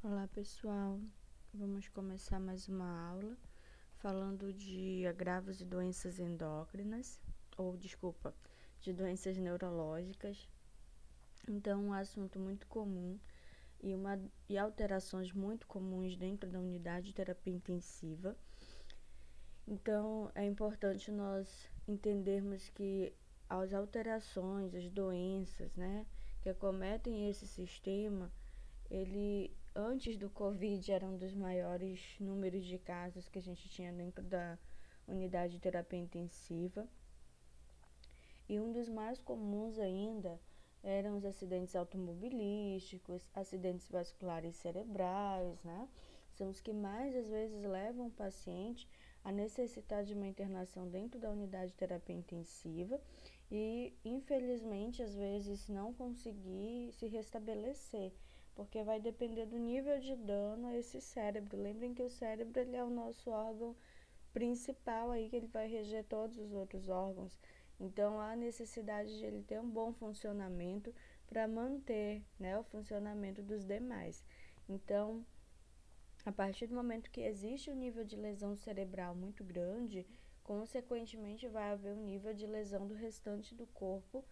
Olá pessoal, vamos começar mais uma aula falando de agravos de doenças endócrinas, de doenças neurológicas. Então, um assunto muito comum e alterações muito comuns dentro da unidade de terapia intensiva. Então, é importante nós entendermos que as alterações, as doenças, que acometem esse sistema, ele antes do Covid era um dos maiores números de casos que a gente tinha dentro da unidade de terapia intensiva. E um dos mais comuns ainda eram os acidentes automobilísticos, acidentes vasculares cerebrais, São os que mais às vezes levam o paciente a necessitar de uma internação dentro da unidade de terapia intensiva e, infelizmente, às vezes não conseguir se restabelecer, porque vai depender do nível de dano a esse cérebro. Lembrem que o cérebro ele é o nosso órgão principal aí, que ele vai reger todos os outros órgãos. Então, há necessidade de ele ter um bom funcionamento para manter, o funcionamento dos demais. Então, a partir do momento que existe um nível de lesão cerebral muito grande, consequentemente vai haver um nível de lesão do restante do corpo,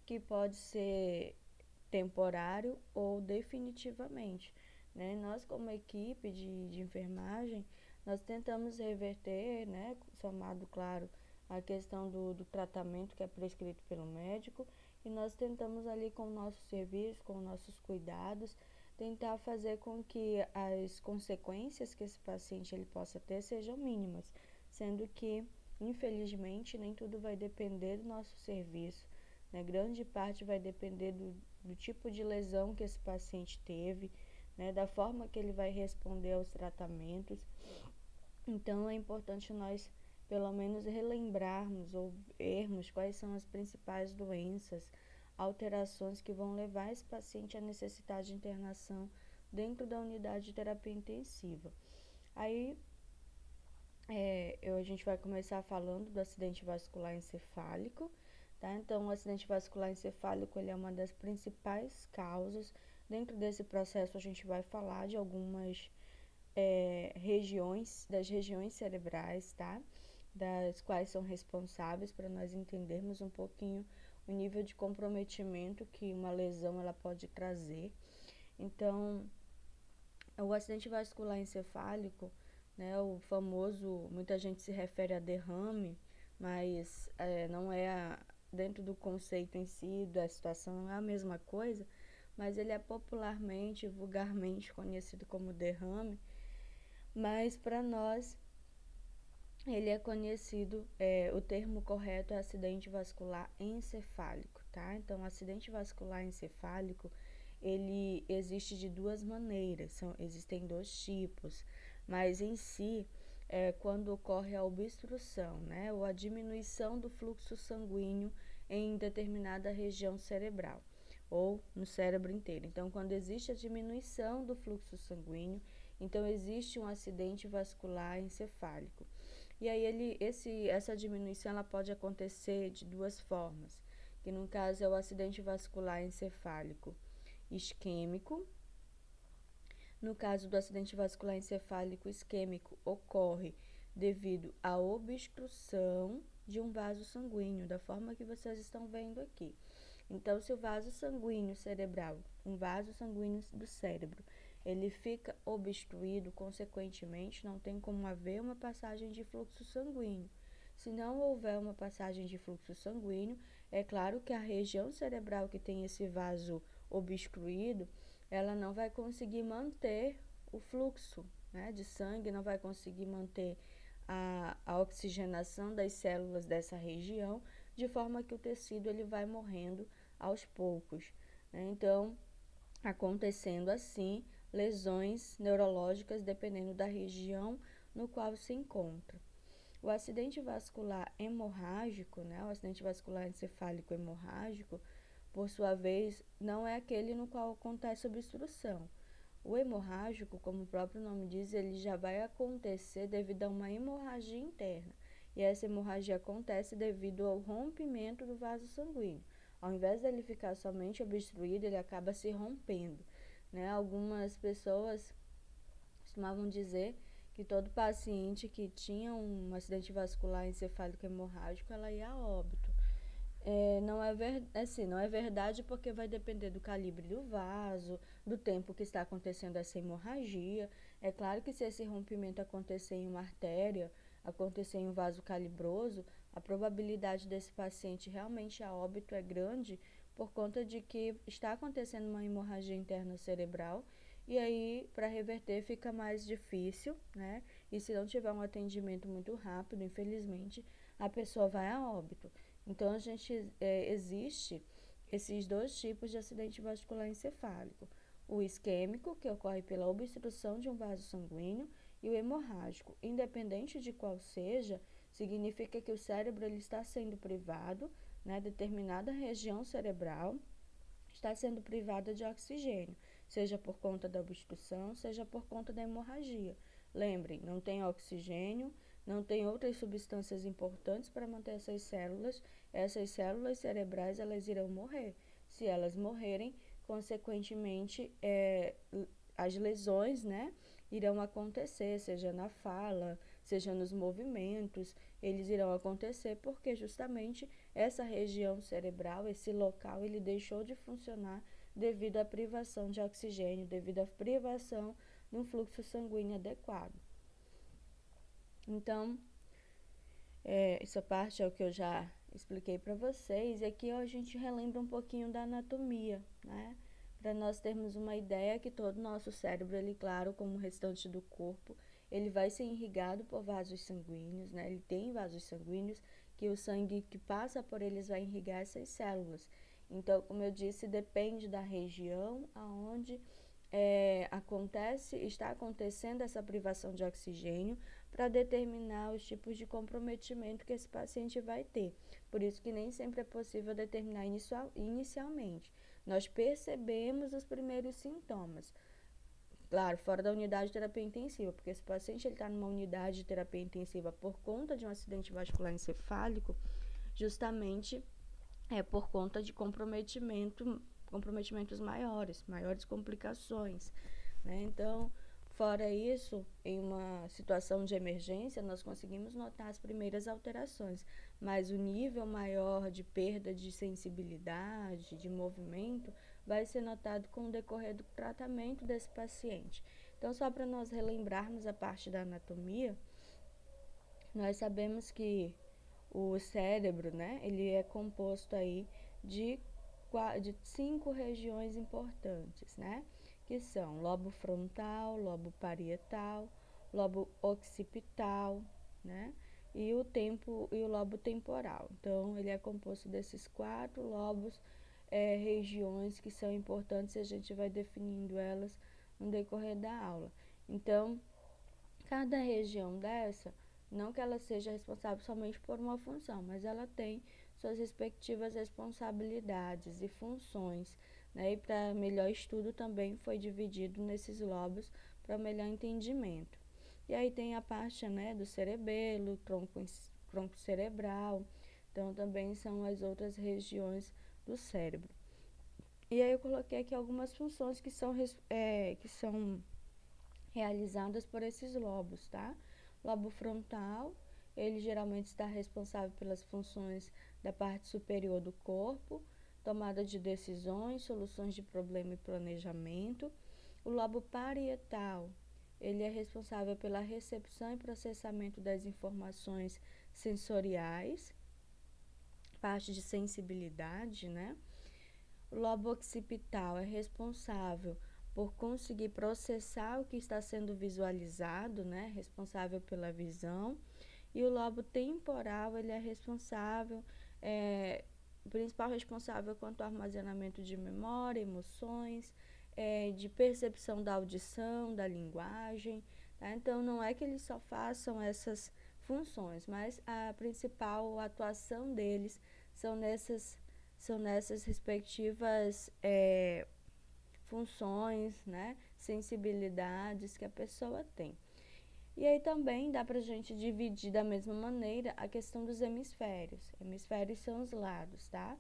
que pode ser temporário ou definitivamente. Nós, como equipe de enfermagem, nós tentamos reverter, somado, claro, a questão do tratamento que é prescrito pelo médico, e nós tentamos ali com o nosso serviço, com nossos cuidados, tentar fazer com que as consequências que esse paciente ele possa ter sejam mínimas, sendo que, infelizmente, nem tudo vai depender do nosso serviço, grande parte vai depender do tipo de lesão que esse paciente teve, da forma que ele vai responder aos tratamentos. Então, é importante nós, pelo menos, relembrarmos ou vermos quais são as principais doenças, alterações que vão levar esse paciente à necessidade de internação dentro da unidade de terapia intensiva. Aí, a gente vai começar falando do acidente vascular encefálico, tá? Então, o acidente vascular encefálico ele é uma das principais causas. Dentro desse processo, a gente vai falar de algumas das regiões cerebrais, tá? Das quais são responsáveis, para nós entendermos um pouquinho o nível de comprometimento que uma lesão ela pode trazer. Então, o acidente vascular encefálico, o famoso, muita gente se refere a derrame, mas não é dentro do conceito em si, da situação, não é a mesma coisa, mas ele é popularmente, vulgarmente conhecido como derrame, mas para nós ele é conhecido, o termo correto é acidente vascular encefálico, tá? Então, acidente vascular encefálico, ele existe de duas maneiras, existem dois tipos, mas em si, quando ocorre a obstrução, ou a diminuição do fluxo sanguíneo em determinada região cerebral, ou no cérebro inteiro. Então, quando existe a diminuição do fluxo sanguíneo, então existe um acidente vascular encefálico. E aí essa diminuição ela pode acontecer de duas formas, que no caso é o acidente vascular encefálico isquêmico. No caso do acidente vascular encefálico isquêmico, ocorre devido à obstrução de um vaso sanguíneo, da forma que vocês estão vendo aqui. Então, se o vaso sanguíneo cerebral, um vaso sanguíneo do cérebro, ele fica obstruído, consequentemente, não tem como haver uma passagem de fluxo sanguíneo. Se não houver uma passagem de fluxo sanguíneo, é claro que a região cerebral que tem esse vaso obstruído, ela não vai conseguir manter o fluxo, de sangue, não vai conseguir manter a oxigenação das células dessa região, de forma que o tecido ele vai morrendo aos poucos. Então, acontecendo assim lesões neurológicas dependendo da região no qual se encontra. O acidente vascular hemorrágico, o acidente vascular encefálico hemorrágico, por sua vez, não é aquele no qual acontece obstrução. O hemorrágico, como o próprio nome diz, ele já vai acontecer devido a uma hemorragia interna. E essa hemorragia acontece devido ao rompimento do vaso sanguíneo. Ao invés dele ficar somente obstruído, ele acaba se rompendo. Algumas pessoas costumavam dizer que todo paciente que tinha um acidente vascular encefálico hemorrágico, ela ia a óbito. Não é verdade porque vai depender do calibre do vaso, do tempo que está acontecendo essa hemorragia. É claro que se esse rompimento acontecer em uma artéria, acontecer em um vaso calibroso, a probabilidade desse paciente realmente a óbito é grande por conta de que está acontecendo uma hemorragia interna cerebral e aí para reverter fica mais difícil, né? E se não tiver um atendimento muito rápido, infelizmente, a pessoa vai a óbito. Então, existe esses dois tipos de acidente vascular encefálico. O isquêmico, que ocorre pela obstrução de um vaso sanguíneo, e o hemorrágico. Independente de qual seja, significa que o cérebro ele está sendo privado, né, determinada região cerebral está sendo privada de oxigênio, seja por conta da obstrução, seja por conta da hemorragia. Lembrem, não tem oxigênio, não tem outras substâncias importantes para manter essas células cerebrais elas irão morrer. Se elas morrerem, consequentemente, as lesões, né, irão acontecer, seja na fala, seja nos movimentos, eles irão acontecer porque justamente essa região cerebral, esse local, ele deixou de funcionar devido à privação de oxigênio, devido à privação de um fluxo sanguíneo adequado. Então, essa parte é o que eu já expliquei para vocês, e aqui a gente relembra um pouquinho da anatomia, né? Para nós termos uma ideia que todo o nosso cérebro, ele, claro, como o restante do corpo, ele vai ser irrigado por vasos sanguíneos, né? Ele tem vasos sanguíneos que o sangue que passa por eles vai irrigar essas células. Então, como eu disse, depende da região aonde está acontecendo essa privação de oxigênio para determinar os tipos de comprometimento que esse paciente vai ter. Por isso que nem sempre é possível determinar inicialmente. Nós percebemos os primeiros sintomas. Claro, fora da unidade de terapia intensiva, porque se o paciente está numa unidade de terapia intensiva por conta de um acidente vascular encefálico, justamente é por conta de comprometimentos maiores complicações, né? Então, fora isso, em uma situação de emergência, nós conseguimos notar as primeiras alterações, mas o nível maior de perda de sensibilidade, de movimento, vai ser notado com o decorrer do tratamento desse paciente. Então, só para nós relembrarmos a parte da anatomia, nós sabemos que o cérebro, né, ele é composto aí de 5 regiões importantes, né, que são lobo frontal, lobo parietal, lobo occipital, né, e o lobo temporal. Então, ele é composto desses 4 lobos, regiões que são importantes e a gente vai definindo elas no decorrer da aula. Então, cada região dessa, não que ela seja responsável somente por uma função, mas ela tem suas respectivas responsabilidades e funções, né? E para melhor estudo também foi dividido nesses lobos para melhor entendimento. E aí tem a parte, né, do cerebelo, tronco cerebral, então também são as outras regiões do cérebro. E aí eu coloquei aqui algumas funções que são realizadas por esses lobos, tá? Lobo frontal, ele geralmente está responsável pelas funções da parte superior do corpo, tomada de decisões, soluções de problema e planejamento. O lobo parietal, ele é responsável pela recepção e processamento das informações sensoriais, parte de sensibilidade, né? O lobo occipital é responsável por conseguir processar o que está sendo visualizado, né? Responsável pela visão. E o lobo temporal, ele é o principal responsável quanto ao armazenamento de memória, emoções, de percepção da audição, da linguagem, tá? Então, não é que eles só façam essas funções, mas a principal atuação deles são nessas respectivas funções, né, sensibilidades que a pessoa tem. E aí também dá para a gente dividir da mesma maneira a questão dos hemisférios. Hemisférios são os lados, tá?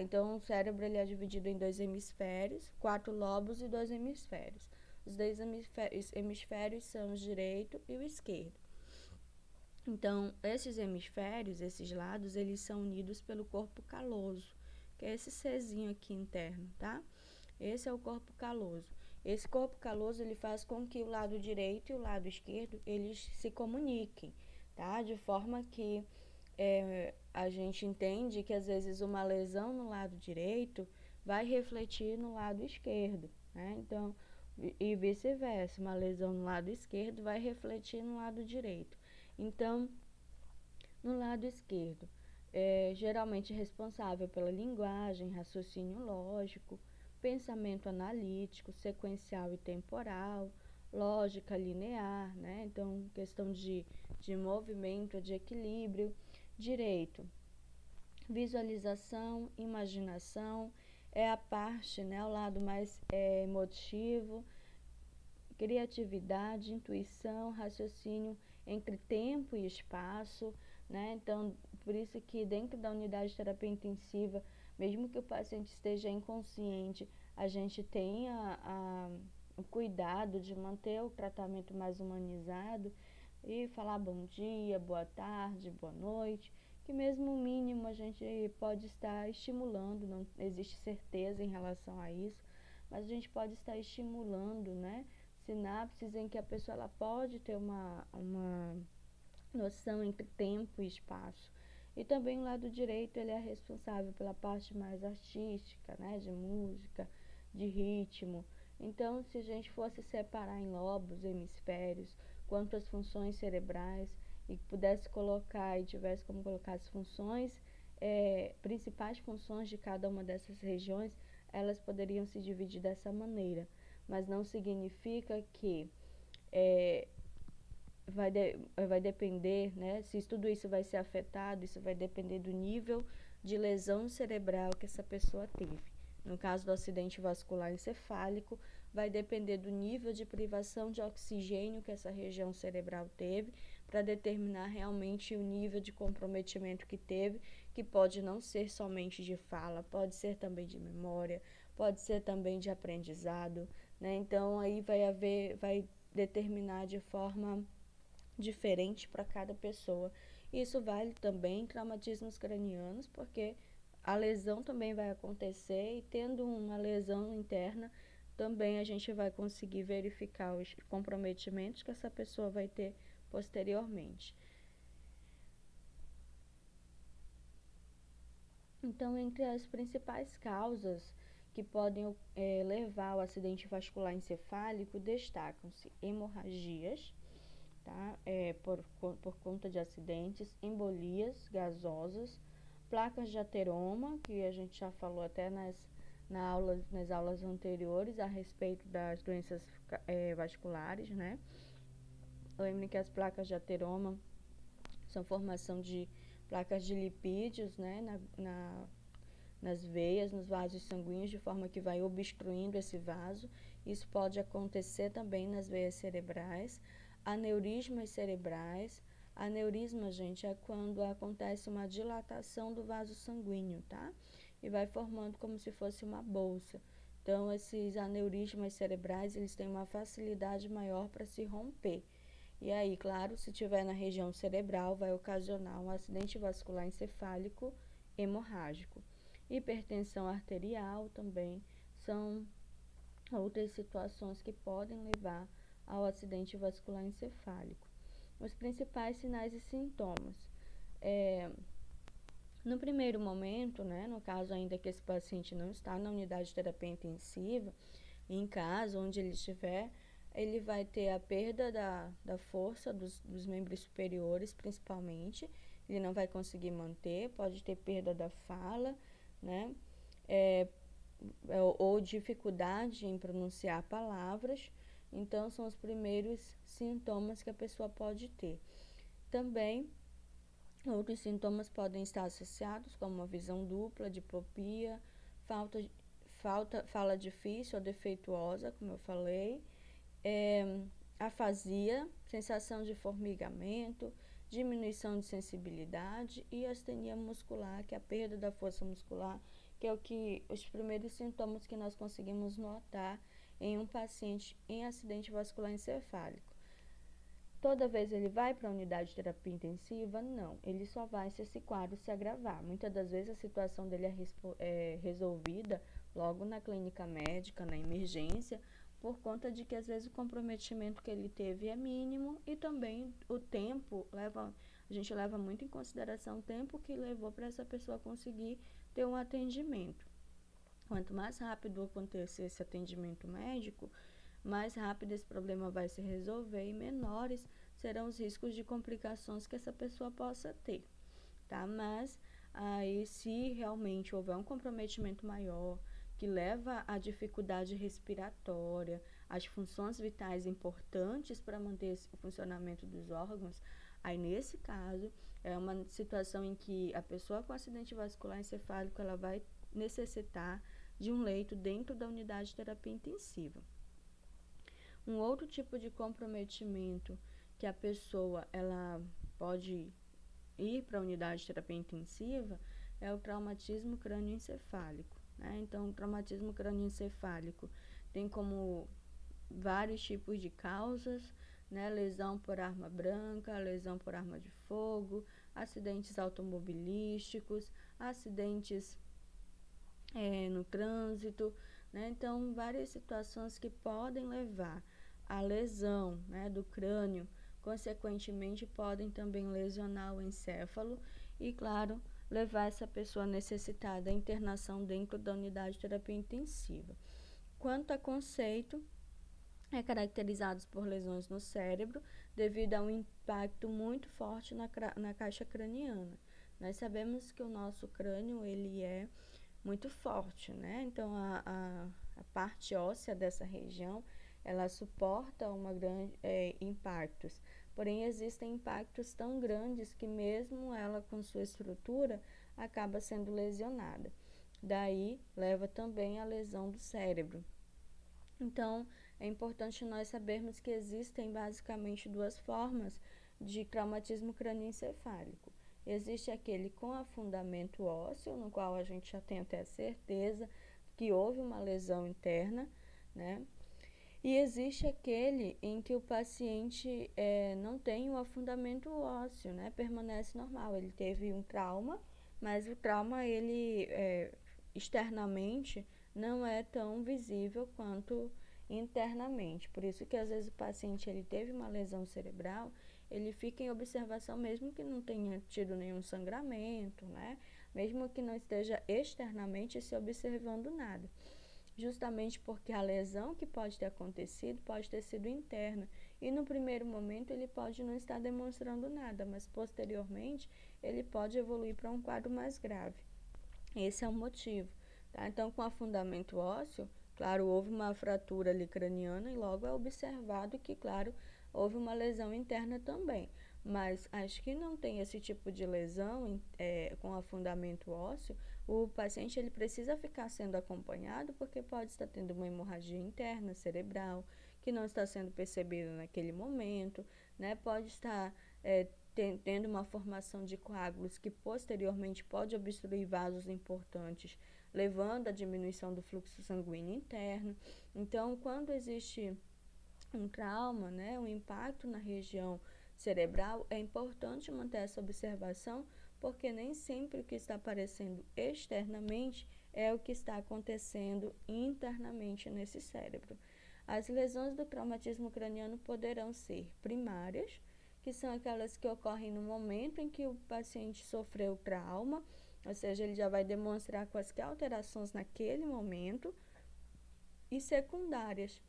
Então, o cérebro ele é dividido em 2 hemisférios, 4 lobos e 2 hemisférios. Os dois hemisférios são o direito e o esquerdo. Então, esses hemisférios, esses lados, eles são unidos pelo corpo caloso, que é esse Czinho aqui interno, tá? Esse é o corpo caloso. Esse corpo caloso, ele faz com que o lado direito e o lado esquerdo, eles se comuniquem, tá? De forma que a gente entende que, às vezes, uma lesão no lado direito vai refletir no lado esquerdo, né? Então, e vice-versa, uma lesão no lado esquerdo vai refletir no lado direito. Então, no lado esquerdo, geralmente responsável pela linguagem, raciocínio lógico, pensamento analítico, sequencial e temporal, lógica linear, né? Então, questão de movimento, de equilíbrio. Direito, visualização, imaginação, é a parte, né, o lado mais emotivo, criatividade, intuição, raciocínio entre tempo e espaço, né? Então, por isso que dentro da unidade de terapia intensiva, mesmo que o paciente esteja inconsciente, a gente tenha o cuidado de manter o tratamento mais humanizado e falar bom dia, boa tarde, boa noite, que mesmo o mínimo a gente pode estar estimulando, não existe certeza em relação a isso, mas a gente pode estar estimulando, né, sinapses em que a pessoa ela pode ter uma noção entre tempo e espaço. E também o lado direito, ele é responsável pela parte mais artística, né, de música, de ritmo. Então, se a gente fosse separar em lobos, hemisférios, quanto às funções cerebrais, e pudesse colocar e tivesse como colocar as funções, principais funções de cada uma dessas regiões, elas poderiam se dividir dessa maneira. Mas não significa que vai depender, né? Se tudo isso vai ser afetado, isso vai depender do nível de lesão cerebral que essa pessoa teve. No caso do acidente vascular encefálico, vai depender do nível de privação de oxigênio que essa região cerebral teve, para determinar realmente o nível de comprometimento que teve, que pode não ser somente de fala, pode ser também de memória, pode ser também de aprendizado, né? Então, aí vai determinar de forma diferente para cada pessoa. Isso vale também em traumatismos cranianos, porque a lesão também vai acontecer e tendo uma lesão interna, também a gente vai conseguir verificar os comprometimentos que essa pessoa vai ter posteriormente. Então, entre as principais causas que podem levar ao acidente vascular encefálico, destacam-se hemorragias, tá? Por conta de acidentes, embolias gasosas, placas de ateroma, que a gente já falou até nas aulas anteriores a respeito das doenças vasculares, né? Lembre que as placas de ateroma são formação de placas de lipídios, né? Nas veias, nos vasos sanguíneos, de forma que vai obstruindo esse vaso. Isso pode acontecer também nas veias cerebrais. Aneurismas cerebrais. Aneurisma, gente, é quando acontece uma dilatação do vaso sanguíneo, tá? E vai formando como se fosse uma bolsa. Então, esses aneurismas cerebrais, eles têm uma facilidade maior para se romper. E aí, claro, se tiver na região cerebral, vai ocasionar um acidente vascular encefálico hemorrágico. Hipertensão arterial também são outras situações que podem levar ao acidente vascular encefálico. Os principais sinais e sintomas. No primeiro momento, né, no caso ainda que esse paciente não está na unidade de terapia intensiva, em casa, onde ele estiver, ele vai ter a perda da força dos membros superiores, principalmente. Ele não vai conseguir manter, pode ter perda da fala, né? Ou dificuldade em pronunciar palavras. Então, são os primeiros sintomas que a pessoa pode ter. Também, outros sintomas podem estar associados, como uma visão dupla, diplopia, fala difícil ou defeituosa, como eu falei, afasia, sensação de formigamento, diminuição de sensibilidade e astenia muscular, que é a perda da força muscular, que é os primeiros sintomas que nós conseguimos notar em um paciente em acidente vascular encefálico. Toda vez ele vai para a unidade de terapia intensiva? Não, ele só vai se esse quadro se agravar. Muitas das vezes a situação dele é resolvida logo na clínica médica, na emergência, por conta de que às vezes o comprometimento que ele teve é mínimo e também o tempo a gente leva muito em consideração o tempo que levou para essa pessoa conseguir ter um atendimento. Quanto mais rápido acontecer esse atendimento médico, mais rápido esse problema vai se resolver e menores serão os riscos de complicações que essa pessoa possa ter, tá? Mas aí, se realmente houver um comprometimento maior, que leva à dificuldade respiratória, às funções vitais importantes para manter o funcionamento dos órgãos, aí nesse caso é uma situação em que a pessoa com acidente vascular encefálico ela vai necessitar de um leito dentro da unidade de terapia intensiva. Um outro tipo de comprometimento que a pessoa ela pode ir para a unidade de terapia intensiva é o traumatismo crânioencefálico, né? Então, o traumatismo crânioencefálico tem como vários tipos de causas, né? Lesão por arma branca, lesão por arma de fogo, acidentes automobilísticos, acidentes no trânsito, né? Então, várias situações que podem levar à lesão, né, do crânio, consequentemente podem também lesionar o encéfalo e, claro, levar essa pessoa necessitada à internação dentro da unidade de terapia intensiva. Quanto a conceito, é caracterizados por lesões no cérebro devido a um impacto muito forte na caixa craniana. Nós sabemos que o nosso crânio ele é muito forte, né? Então a parte óssea dessa região ela suporta uma grande impactos. Porém existem impactos tão grandes que mesmo ela com sua estrutura acaba sendo lesionada. Daí leva também à lesão do cérebro. Então é importante nós sabermos que existem basicamente duas formas de traumatismo crânioencefálico. Existe aquele com afundamento ósseo, no qual a gente já tem até certeza que houve uma lesão interna, né? E existe aquele em que o paciente não tem o afundamento ósseo, né? Permanece normal. Ele teve um trauma, mas o trauma, ele externamente não é tão visível quanto internamente. Por isso que às vezes o paciente ele teve uma lesão cerebral, ele fica em observação mesmo que não tenha tido nenhum sangramento, né? Mesmo que não esteja externamente se observando nada. Justamente porque a lesão que pode ter acontecido pode ter sido interna e no primeiro momento ele pode não estar demonstrando nada, mas posteriormente ele pode evoluir para um quadro mais grave. Esse é o motivo, tá? Então, com afundamento ósseo, claro, houve uma fratura ali craniana e logo é observado que, claro, houve uma lesão interna também. Mas acho que não tem esse tipo de lesão com afundamento ósseo, o paciente ele precisa ficar sendo acompanhado porque pode estar tendo uma hemorragia interna cerebral que não está sendo percebida naquele momento, né? Pode estar tendo uma formação de coágulos que posteriormente pode obstruir vasos importantes, levando à diminuição do fluxo sanguíneo interno. Então, quando existe um trauma, né, um impacto na região cerebral, é importante manter essa observação, porque nem sempre o que está aparecendo externamente é o que está acontecendo internamente nesse cérebro. As lesões do traumatismo craniano poderão ser primárias, que são aquelas que ocorrem no momento em que o paciente sofreu trauma, ou seja, ele já vai demonstrar quaisquer alterações naquele momento, e secundárias,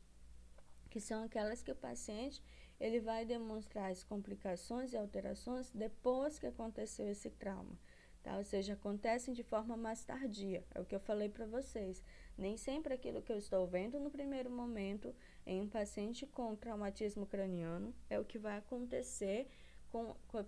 que são aquelas que o paciente ele vai demonstrar as complicações e alterações depois que aconteceu esse trauma, tá? Ou seja, acontecem de forma mais tardia, é o que eu falei para vocês. Nem sempre aquilo que eu estou vendo no primeiro momento em um paciente com traumatismo craniano é o que vai acontecer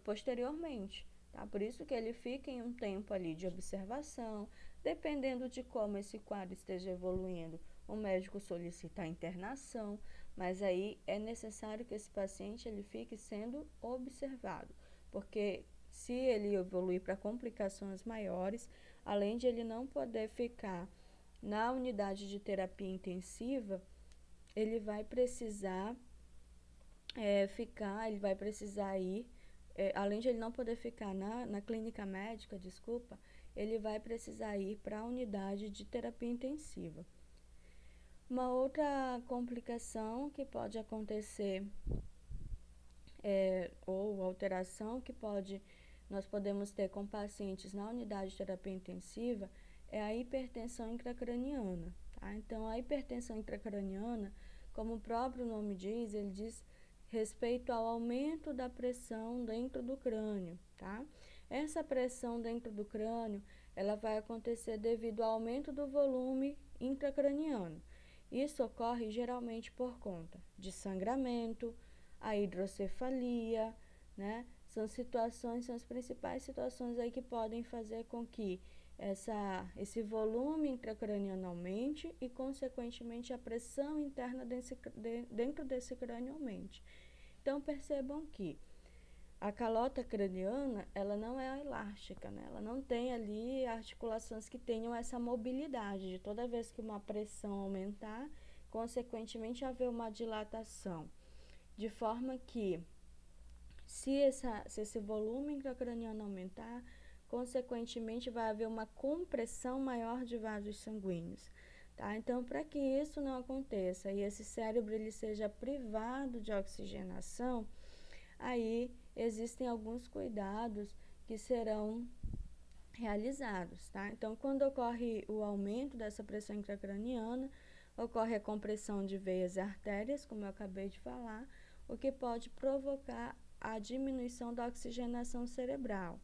posteriormente, tá? Por isso que ele fica em um tempo ali de observação, dependendo de como esse quadro esteja evoluindo, o médico solicita a internação, mas aí é necessário que esse paciente ele fique sendo observado, porque se ele evoluir para complicações maiores, além de ele não poder ficar na unidade de terapia intensiva, ele vai precisar ele vai precisar ir, além de ele não poder ficar na clínica médica, desculpa, ele vai precisar ir para a unidade de terapia intensiva. Uma outra complicação que pode acontecer, ou alteração que nós podemos ter com pacientes na unidade de terapia intensiva, é a hipertensão intracraniana, tá? Então, a hipertensão intracraniana, como o próprio nome diz, ele diz respeito ao aumento da pressão dentro do crânio, tá? Essa pressão dentro do crânio, ela vai acontecer devido ao aumento do volume intracraniano. Isso ocorre geralmente por conta de sangramento, a hidrocefalia, né? São as principais situações aí que podem fazer com que esse volume intracraniano aumente e, consequentemente, a pressão interna dentro desse crânio aumente. Então, percebam que a calota craniana, ela não é elástica, né? Ela não tem ali articulações que tenham essa mobilidade de toda vez que uma pressão aumentar, consequentemente haver uma dilatação. De forma que, se esse volume intracraniano aumentar, consequentemente vai haver uma compressão maior de vasos sanguíneos. Tá? Então, para que isso não aconteça e esse cérebro ele seja privado de oxigenação, aí existem alguns cuidados que serão realizados, tá? Então, quando ocorre o aumento dessa pressão intracraniana, ocorre a compressão de veias e artérias, como eu acabei de falar, o que pode provocar a diminuição da oxigenação cerebral.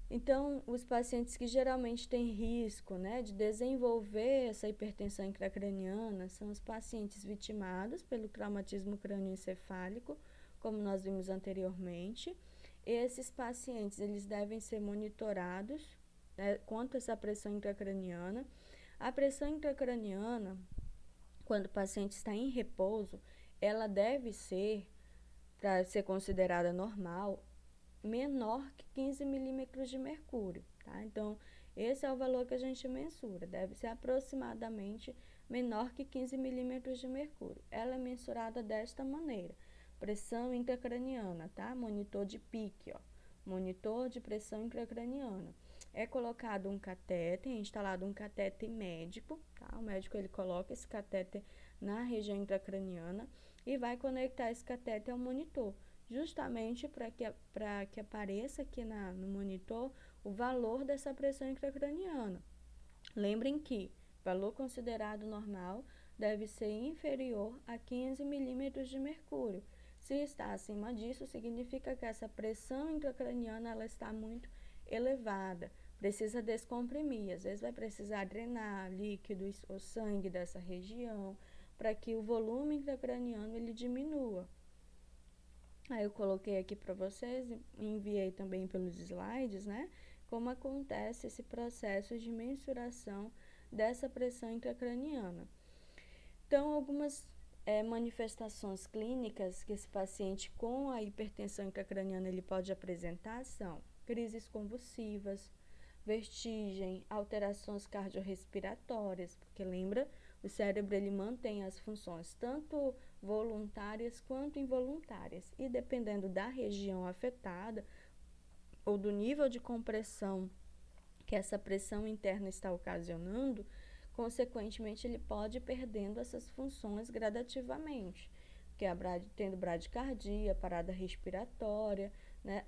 Então, os pacientes que geralmente têm risco, né, de desenvolver essa hipertensão intracraniana são os pacientes vitimados pelo traumatismo crânioencefálico, como nós vimos anteriormente. Esses pacientes, eles devem ser monitorados, né, quanto a essa pressão intracraniana. A pressão intracraniana, quando o paciente está em repouso, ela deve ser, para ser considerada normal, menor que 15 milímetros de mercúrio, tá? Então, esse é o valor que a gente mensura, deve ser aproximadamente menor que 15 milímetros de mercúrio. Ela é mensurada desta maneira: pressão intracraniana, tá? Monitor de PIC, ó. Monitor de pressão intracraniana. É colocado um catéter, instalado um catéter médico, tá? O médico ele coloca esse catéter na região intracraniana e vai conectar esse catéter ao monitor, justamente para que apareça aqui no monitor o valor dessa pressão intracraniana. Lembrem que valor considerado normal deve ser inferior a 15 milímetros de mercúrio. Se está acima disso, significa que essa pressão intracraniana ela está muito elevada, precisa descomprimir, às vezes vai precisar drenar líquidos ou sangue dessa região para que o volume intracraniano ele diminua. Aí eu coloquei aqui para vocês e enviei também pelos slides, né, como acontece esse processo de mensuração dessa pressão intracraniana. Então, algumas manifestações clínicas que esse paciente com a hipertensão intracraniana ele pode apresentar são crises convulsivas, vertigem, alterações cardiorrespiratórias, porque lembra, o cérebro ele mantém as funções tanto voluntárias quanto involuntárias, e dependendo da região afetada ou do nível de compressão que essa pressão interna está ocasionando, consequentemente ele pode ir perdendo essas funções gradativamente, que é tendo bradicardia, parada respiratória, né?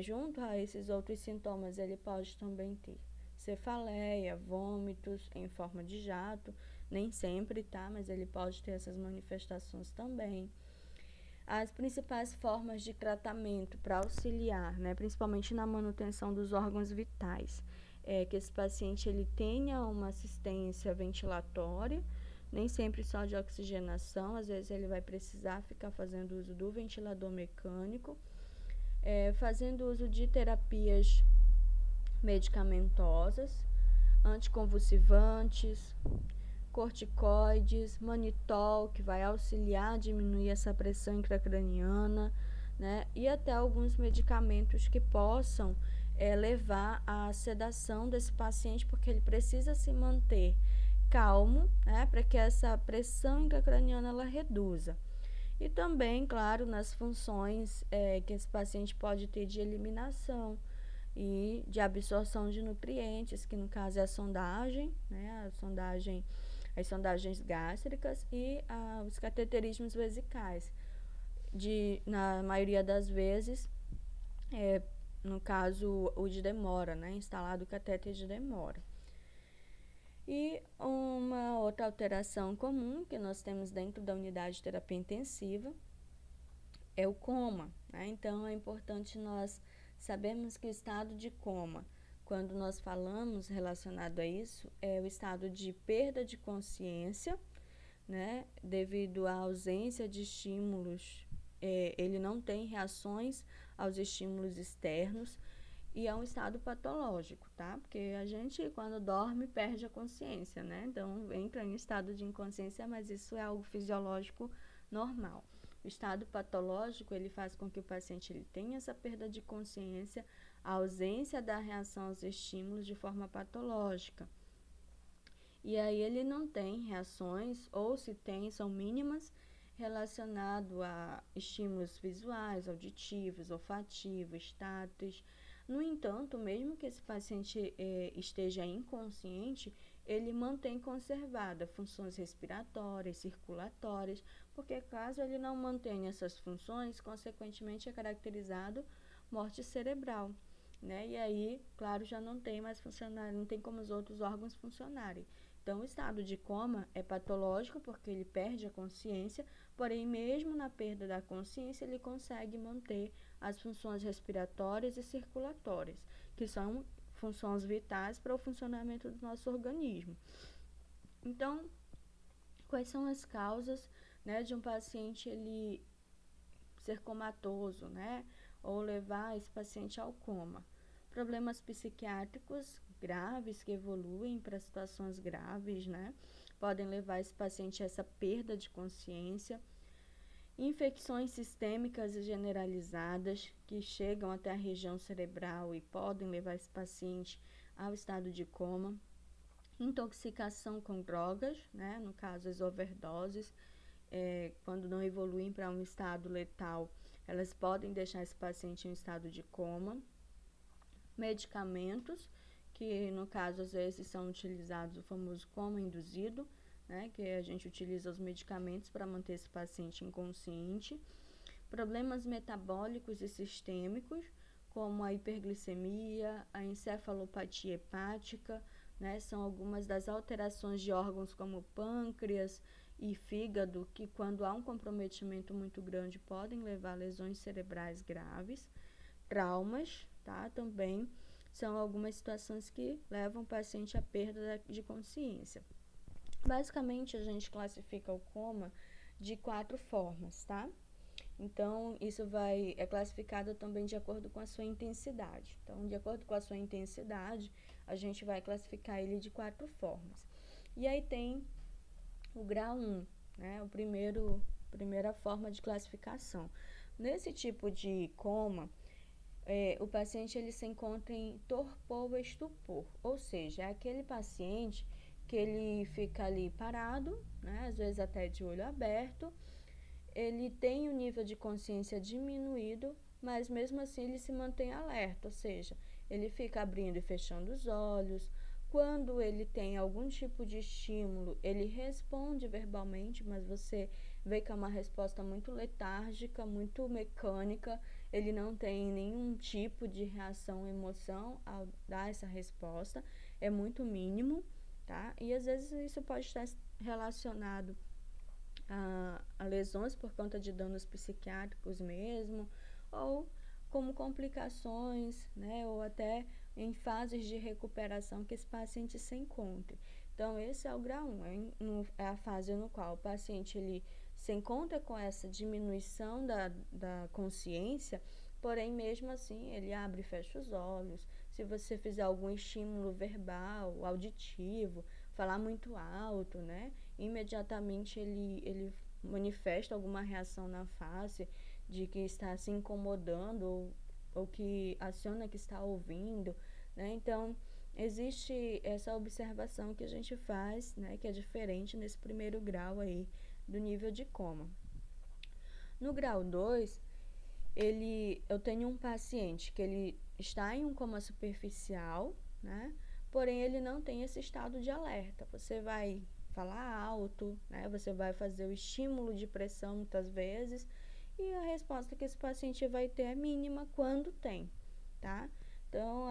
Junto a esses outros sintomas, ele pode também ter cefaleia, vômitos em forma de jato, nem sempre, tá? Mas ele pode ter essas manifestações também. As principais formas de tratamento para auxiliar, né, principalmente na manutenção dos órgãos vitais, é que esse paciente ele tenha uma assistência ventilatória, nem sempre só de oxigenação, às vezes ele vai precisar ficar fazendo uso do ventilador mecânico, fazendo uso de terapias medicamentosas, anticonvulsivantes, corticoides, manitol, que vai auxiliar a diminuir essa pressão intracraniana, né? E até alguns medicamentos que possam levar à sedação desse paciente, porque ele precisa se manter calmo, né, para que essa pressão intracraniana ela reduza. E também, claro, nas funções que esse paciente pode ter de eliminação e de absorção de nutrientes, que no caso é a sondagem, né, as sondagens gástricas e os cateterismos vesicais. Na maioria das vezes, no caso, o de demora, né, instalado o catéter de demora. E uma outra alteração comum que nós temos dentro da unidade de terapia intensiva é o coma, né? Então, é importante nós sabermos que o estado de coma, quando nós falamos relacionado a isso, é o estado de perda de consciência, né? Devido à ausência de estímulos, ele não tem reações aos estímulos externos, e é um estado patológico, tá? Porque a gente, quando dorme, perde a consciência, né? Então, entra em estado de inconsciência, mas isso é algo fisiológico normal. O estado patológico, ele faz com que o paciente ele tenha essa perda de consciência, a ausência da reação aos estímulos de forma patológica. E aí ele não tem reações, ou se tem, são mínimas, relacionado a estímulos visuais, auditivos, olfativos, táteis. No entanto, mesmo que esse paciente esteja inconsciente, ele mantém conservada funções respiratórias, circulatórias, porque caso ele não mantenha essas funções, consequentemente é caracterizado morte cerebral, né? E aí, claro, já não tem mais funcionar, não tem como os outros órgãos funcionarem. Então, o estado de coma é patológico porque ele perde a consciência, porém, mesmo na perda da consciência, ele consegue manter as funções respiratórias e circulatórias, que são funções vitais para o funcionamento do nosso organismo. Então, quais são as causas, né, de um paciente ele ser comatoso, né, ou levar esse paciente ao coma? Problemas psiquiátricos graves que evoluem para situações graves, né? Podem levar esse paciente a essa perda de consciência. Infecções sistêmicas e generalizadas que chegam até a região cerebral e podem levar esse paciente ao estado de coma. Intoxicação com drogas, né? No caso, as overdoses, quando não evoluem para um estado letal, elas podem deixar esse paciente em um estado de coma. Medicamentos, que no caso às vezes são utilizados o famoso coma induzido, né, que a gente utiliza os medicamentos para manter esse paciente inconsciente. Problemas metabólicos e sistêmicos, como a hiperglicemia, a encefalopatia hepática, né, são algumas das alterações de órgãos como pâncreas e fígado, que quando há um comprometimento muito grande podem levar a lesões cerebrais graves. Traumas, tá? Também são algumas situações que levam o paciente à perda de consciência. Basicamente, a gente classifica o coma de 4 formas, tá? Então, isso é classificado também de acordo com a sua intensidade. Então, de acordo com a sua intensidade, a gente vai classificar ele de 4 formas. E aí tem o grau 1, né? Primeira forma de classificação. Nesse tipo de coma, o paciente ele se encontra em torpor ou estupor, ou seja, é aquele paciente que ele fica ali parado, né, às vezes até de olho aberto, ele tem o nível de consciência diminuído, mas mesmo assim ele se mantém alerta, ou seja, ele fica abrindo e fechando os olhos. Quando ele tem algum tipo de estímulo, ele responde verbalmente, mas você vê que é uma resposta muito letárgica, muito mecânica, ele não tem nenhum tipo de reação, emoção ao dar essa resposta, é muito mínimo, tá? E às vezes isso pode estar relacionado a lesões por conta de danos psiquiátricos mesmo, ou como complicações, né, ou até em fases de recuperação que esse paciente se encontre. Então, esse é o grau 1, é a fase no qual o paciente ele se encontra com essa diminuição da consciência, porém, mesmo assim, ele abre e fecha os olhos. Se você fizer algum estímulo verbal, auditivo, falar muito alto, né, imediatamente ele manifesta alguma reação na face de que está se incomodando ou que aciona que está ouvindo, né? Então, existe essa observação que a gente faz, né, que é diferente nesse primeiro grau aí do nível de coma. No grau 2, eu tenho um paciente que ele está em um coma superficial, né? Porém, ele não tem esse estado de alerta. Você vai falar alto, né? Você vai fazer o estímulo de pressão muitas vezes e a resposta que esse paciente vai ter é mínima quando tem, tá? Então,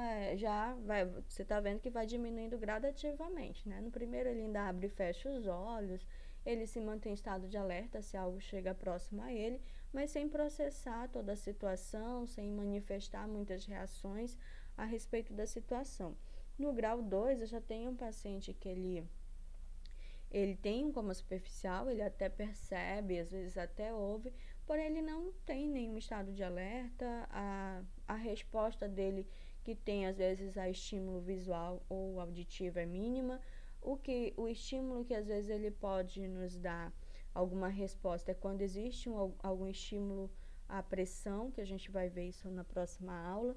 você está vendo que vai diminuindo gradativamente, né? No primeiro, ele ainda abre e fecha os olhos, ele se mantém em estado de alerta se algo chega próximo a ele, mas sem processar toda a situação, sem manifestar muitas reações a respeito da situação. No grau 2, eu já tenho um paciente que ele tem um coma superficial, ele até percebe, às vezes até ouve, porém ele não tem nenhum estado de alerta, a resposta dele, que tem às vezes a estímulo visual ou auditivo, é mínima. O estímulo que às vezes ele pode nos dar alguma resposta é quando existe algum estímulo à pressão, que a gente vai ver isso na próxima aula.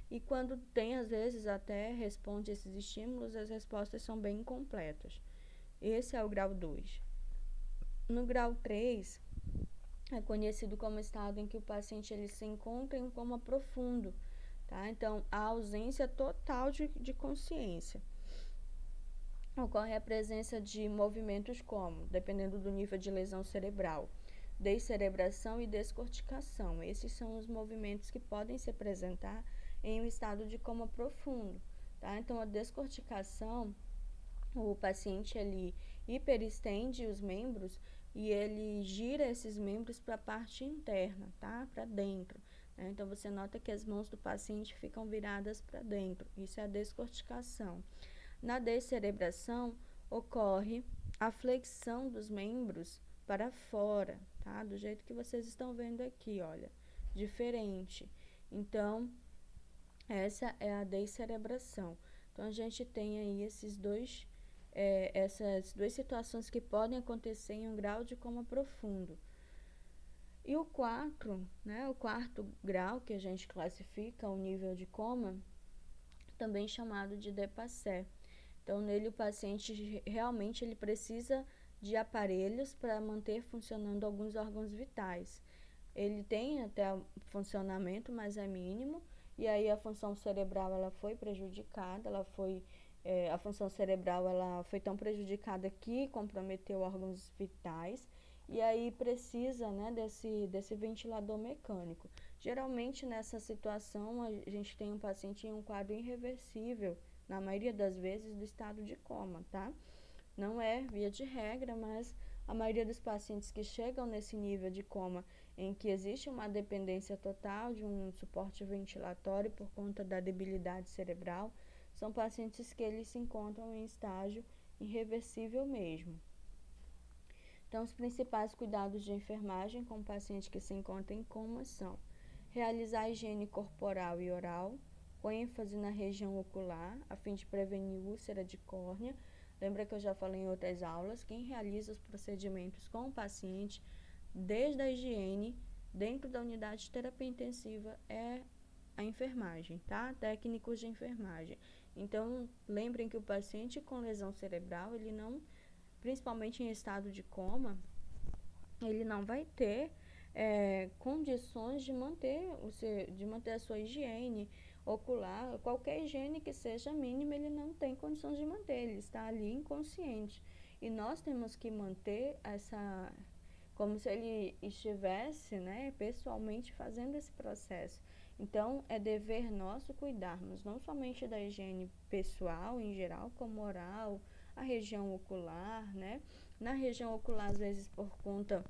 E quando tem, às vezes, até responde esses estímulos, as respostas são bem incompletas. Esse é o grau 2. No grau 3, é conhecido como estado em que o paciente ele se encontra em um coma profundo, tá? Então, a ausência total de consciência. Ocorre a presença de movimentos como, dependendo do nível de lesão cerebral, descerebração e descorticação. Esses são os movimentos que podem se apresentar em um estado de coma profundo, tá? Então, a descorticação, o paciente ele hiperestende os membros e ele gira esses membros para a parte interna, tá? Para dentro, né? Então, você nota que as mãos do paciente ficam viradas para dentro. Isso é a descorticação. Na descerebração, ocorre a flexão dos membros para fora, tá? Do jeito que vocês estão vendo aqui, olha, diferente. Então, essa é a descerebração. Então, a gente tem aí essas duas situações que podem acontecer em um grau de coma profundo. E o quarto grau que a gente classifica o nível de coma, também chamado de DEPASSE. Então, nele o paciente realmente ele precisa de aparelhos para manter funcionando alguns órgãos vitais. Ele tem até funcionamento, mas é mínimo, e aí a função cerebral ela foi prejudicada, a função cerebral ela foi tão prejudicada que comprometeu órgãos vitais, e aí precisa, né, desse ventilador mecânico. Geralmente nessa situação a gente tem um paciente em um quadro irreversível, na maioria das vezes do estado de coma, tá? Não é via de regra, mas a maioria dos pacientes que chegam nesse nível de coma em que existe uma dependência total de um suporte ventilatório por conta da debilidade cerebral, são pacientes que eles se encontram em estágio irreversível mesmo. Então, os principais cuidados de enfermagem com o paciente que se encontra em coma são realizar a higiene corporal e oral, com ênfase na região ocular, a fim de prevenir úlcera de córnea. Lembra que eu já falei em outras aulas, quem realiza os procedimentos com o paciente, desde a higiene, dentro da unidade de terapia intensiva, é a enfermagem, tá? Técnicos de enfermagem. Então, lembrem que o paciente com lesão cerebral, ele não, principalmente em estado de coma, ele não vai ter condições de manter a sua higiene ocular, qualquer higiene que seja mínima, ele não tem condições de manter, ele está ali inconsciente. E nós temos que manter como se ele estivesse, né, pessoalmente fazendo esse processo. Então, é dever nosso cuidarmos não somente da higiene pessoal em geral, como oral, a região ocular, né? Na região ocular, às vezes, por conta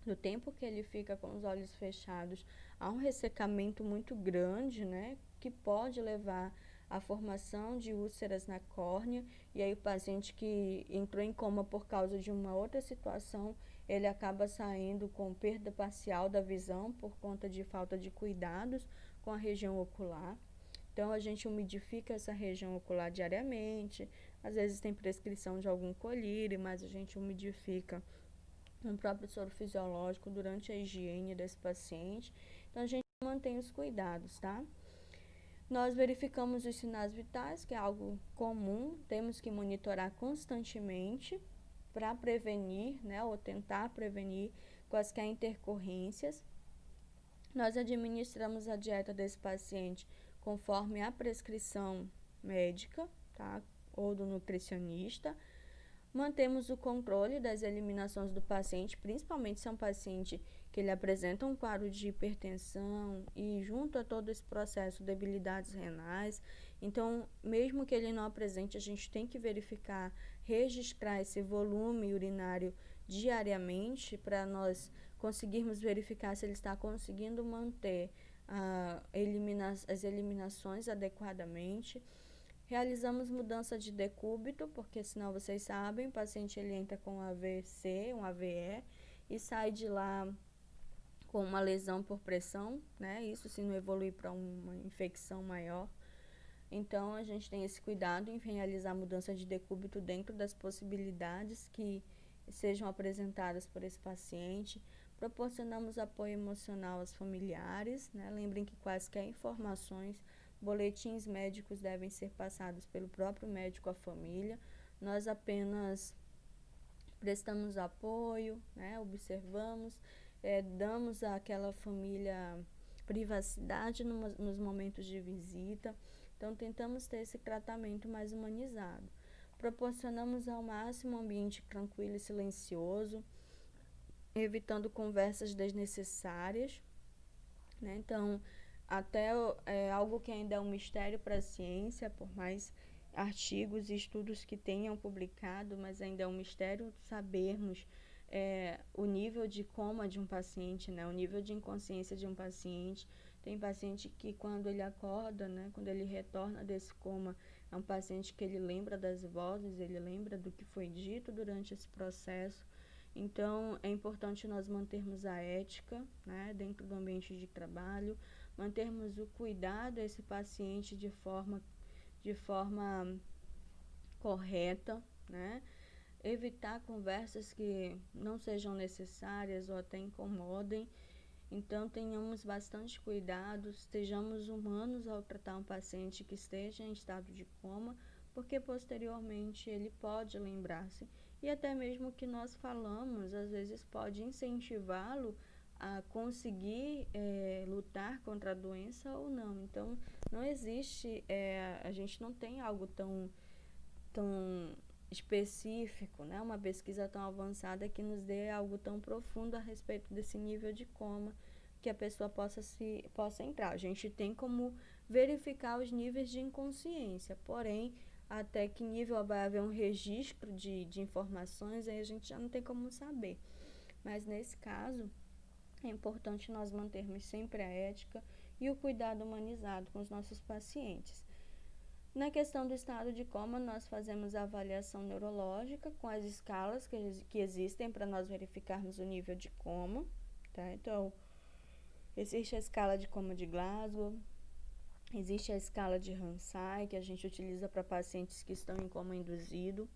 do tempo que ele fica com os olhos fechados, há um ressecamento muito grande, né? Que pode levar à formação de úlceras na córnea, e aí o paciente que entrou em coma por causa de uma outra situação, ele acaba saindo com perda parcial da visão por conta de falta de cuidados com a região ocular. Então, a gente umidifica essa região ocular diariamente, às vezes tem prescrição de algum colírio, mas a gente umidifica um próprio soro fisiológico durante a higiene desse paciente. Então, a gente mantém os cuidados, tá? Nós verificamos os sinais vitais, que é algo comum, temos que monitorar constantemente para prevenir, né, ou tentar prevenir quaisquer intercorrências. Nós administramos a dieta desse paciente conforme a prescrição médica, tá, ou do nutricionista. Mantemos o controle das eliminações do paciente, principalmente se é um paciente que ele apresenta um quadro de hipertensão e junto a todo esse processo debilidades renais. Então, mesmo que ele não apresente, a gente tem que verificar, registrar esse volume urinário diariamente para nós conseguirmos verificar se ele está conseguindo manter as eliminações adequadamente. Realizamos mudança de decúbito, porque senão vocês sabem, o paciente ele entra com AVC, um AVE, e sai de lá com uma lesão por pressão, né? Isso se não evoluir para uma infecção maior. Então, a gente tem esse cuidado em realizar mudança de decúbito dentro das possibilidades que sejam apresentadas por esse paciente. Proporcionamos apoio emocional aos familiares, né? Lembrem que quaisquer informações, boletins médicos devem ser passados pelo próprio médico à família. Nós apenas prestamos apoio, né? Observamos, damos àquela família privacidade nos momentos de visita. Então, tentamos ter esse tratamento mais humanizado. Proporcionamos ao máximo um ambiente tranquilo e silencioso, evitando conversas desnecessárias, né? Então, até algo que ainda é um mistério para a ciência, por mais artigos e estudos que tenham publicado, mas ainda é um mistério sabermos o nível de coma de um paciente, né? O nível de inconsciência de um paciente. Tem paciente que quando ele acorda, né? Quando ele retorna desse coma, é um paciente que ele lembra das vozes, ele lembra do que foi dito durante esse processo. Então, é importante nós mantermos a ética, né, dentro do ambiente de trabalho, mantermos o cuidado a esse paciente de forma correta, né, evitar conversas que não sejam necessárias ou até incomodem. Então, tenhamos bastante cuidado, estejamos humanos ao tratar um paciente que esteja em estado de coma, porque posteriormente ele pode lembrar-se. E até mesmo o que nós falamos, às vezes pode incentivá-lo a conseguir lutar contra a doença ou não. Então, não existe, a gente não tem algo tão específico, né? Uma pesquisa tão avançada que nos dê algo tão profundo a respeito desse nível de coma que a pessoa possa entrar. A gente tem como verificar os níveis de inconsciência, porém, até que nível vai haver um registro de informações, aí a gente já não tem como saber. Mas nesse caso, é importante nós mantermos sempre a ética e o cuidado humanizado com os nossos pacientes. Na questão do estado de coma, nós fazemos a avaliação neurológica com as escalas que existem para nós verificarmos o nível de coma, tá? Então, existe a escala de coma de Glasgow, existe a escala de Ramsay, que a gente utiliza para pacientes que estão em coma induzido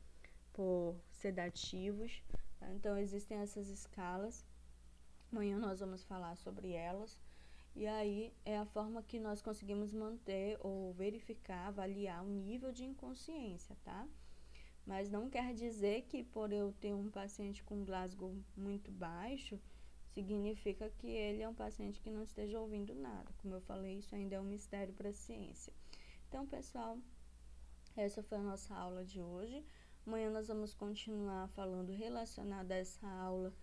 por sedativos, tá? Então, existem essas escalas. Amanhã nós vamos falar sobre elas. E aí é a forma que nós conseguimos manter ou verificar, avaliar o nível de inconsciência, tá? Mas não quer dizer que por eu ter um paciente com Glasgow muito baixo, significa que ele é um paciente que não esteja ouvindo nada. Como eu falei, isso ainda é um mistério para a ciência. Então, pessoal, essa foi a nossa aula de hoje. Amanhã nós vamos continuar falando relacionada a essa aula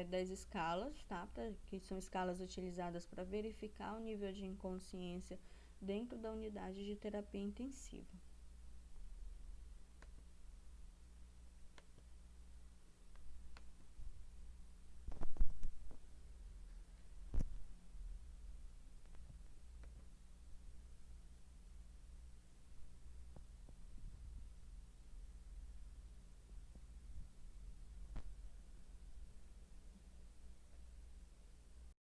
das escalas, tá? Que são escalas utilizadas para verificar o nível de inconsciência dentro da unidade de terapia intensiva.